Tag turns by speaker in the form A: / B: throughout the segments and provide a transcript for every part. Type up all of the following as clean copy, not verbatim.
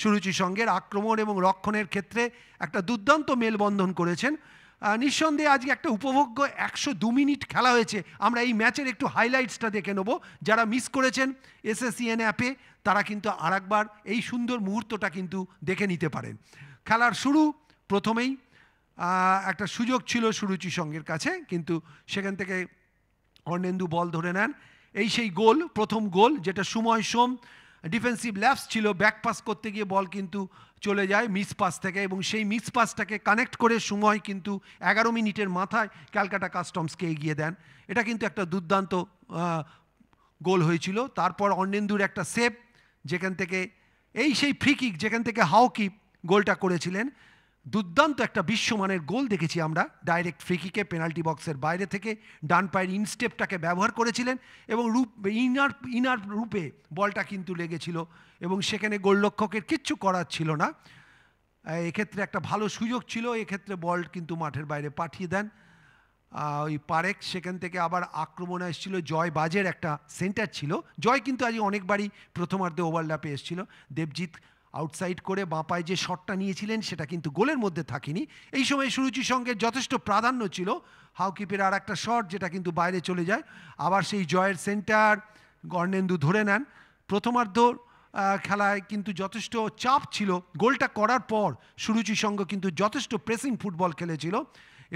A: সুরুচি সঙ্গের আক্রমণ এবং রক্ষণের ক্ষেত্রে একটা দুর্দান্ত মেলবন্ধন করেছেন। নিঃসন্দেহে আজকে একটা উপভোগ্য 102 মিনিট খেলা হয়েছে। আমরা এই ম্যাচের একটু হাইলাইটসটা দেখে নেব। যারা মিস করেছেন SSEN অ্যাপে তারা কিন্তু আরেকবার এই সুন্দর মুহূর্তটা কিন্তু দেখে নিতে পারেন। খেলার শুরু প্রথমেই একটা সুযোগ ছিল সুরুচি সঙ্গের কাছে, কিন্তু সেখান থেকে অর্ণেন্দু বল ধরে নেন। এই সেই গোল, প্রথম গোল, যেটা সুময় সোম ডিফেন্সিভ ল্যাপস ছিল, ব্যাক পাস করতে গিয়ে বল কিন্তু চলে যায় মিস পাস থেকে, এবং সেই মিস পাসটাকে কানেক্ট করে সুময় কিন্তু 11 মিনিটের মাথায় ক্যালকাটা কাস্টমসকে এগিয়ে দেন। এটা কিন্তু একটা দুর্দান্ত গোল হয়েছিল। তারপর অর্ণেন্দুর একটা সেভ, যেখান থেকে এই সেই ফ্রি কিক যেখান থেকে হাওকিপ গোলটা করেছিলেন। দুর্দান্ত একটা বিশ্বমানের গোল দেখেছি আমরা ডাইরেক্ট ফ্রি কিকে পেনাল্টি বক্সের বাইরে থেকে ডান পায়ের ইনস্টেপটাকে ব্যবহার করেছিলেন এবং ইনার রূপে বলটা কিন্তু লেগেছিল এবং সেখানে গোলরক্ষকের কিচ্ছু করার ছিল না। এক্ষেত্রে একটা ভালো সুযোগ ছিল, এক্ষেত্রে বল কিন্তু মাঠের বাইরে পাঠিয়ে দেন ওই পারেক। সেখান থেকে আবার আক্রমণে এসেছিল জয় বাজের একটা সেন্টার ছিল। জয় কিন্তু আজ অনেকবারই প্রথমার্ধে ওভারল্যাপে এসেছিল। দেবজিৎ আউটসাইড করে বাঁ পায়ে যে শটটা নিয়েছিলেন সেটা কিন্তু গোলের মধ্যে থাকেনি। এই সময় সুরুচি সঙ্গে যথেষ্ট প্রাধান্য ছিল। হাউকিপের আর একটা শট যেটা কিন্তু বাইরে চলে যায়। আবার সেই জয়ের সেন্টার অর্ণেন্দু ধরে নেন। প্রথমার্ধ খেলায় কিন্তু যথেষ্ট চাপ ছিল। গোলটা করার পর সুরুচি সঙ্গ কিন্তু যথেষ্ট প্রেসিং ফুটবল খেলেছিল।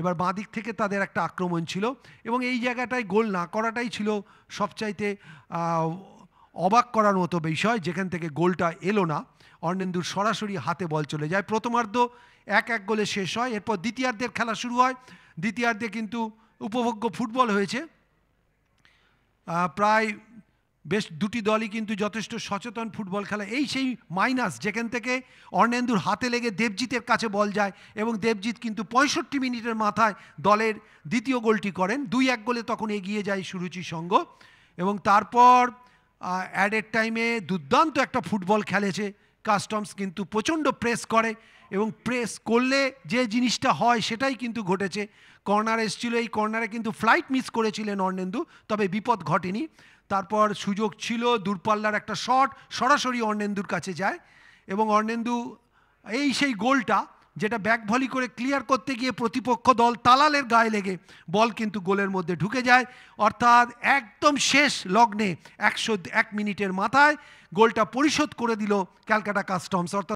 A: এবার বাঁ দিক থেকে তাদের একটা আক্রমণ ছিল এবং এই জায়গাটায় গোল না করাটাই ছিল সবচাইতে অবাক করার মতো বিষয়, যেখান থেকে গোলটা এলো না। অর্ণেন্দুর সরাসরি হাতে বল চলে যায়। প্রথমার্ধ 1-1 গোলে শেষ হয়। এরপর দ্বিতীয়ার্ধের খেলা শুরু হয়। দ্বিতীয়ার্ধে কিন্তু উপভোগ্য ফুটবল হয়েছে। প্রায় বেশ দুটি দলই কিন্তু যথেষ্ট সচেতন ফুটবল খেলা। এই সেই মাইনাস যেখান থেকে অর্ণেন্দুর হাতে লেগে দেবজিতের কাছে বল যায় এবং দেবজিৎ কিন্তু 65 মিনিটের মাথায় দলের দ্বিতীয় গোলটি করেন। 2-1 গোলে তখন এগিয়ে যায় সুরুচি সঙ্গ এবং তারপর অ্যাডেড টাইমে দুর্দান্ত একটা ফুটবল খেলেছে কাস্টমস। কিন্তু প্রচণ্ড প্রেস করে এবং প্রেস করলে যে জিনিসটা হয় সেটাই কিন্তু ঘটেছে। কর্নার এসেছিল, এই কর্নারে কিন্তু ফ্লাইট মিস করেছিলেন অর্ণেন্দু, তবে বিপদ ঘটেনি। তারপর সুযোগ ছিল, দূরপাল্লার একটা শট সরাসরি অর্ণেন্দুর কাছে যায় এবং অর্ণেন্দু এই সেই গোলটা যেটা ব্যাক ভলি করে ক্লিয়ার করতে গিয়ে প্রতিপক্ষ দল তালালের গায়ে লেগে বল কিন্তু গোলের মধ্যে ঢুকে যায়। অর্থাৎ একদম শেষ লগ্নে 101 মিনিটের মাথায় গোলটা পরিশোধ করে দিল ক্যালকাটা কাস্টমস। অর্থাৎ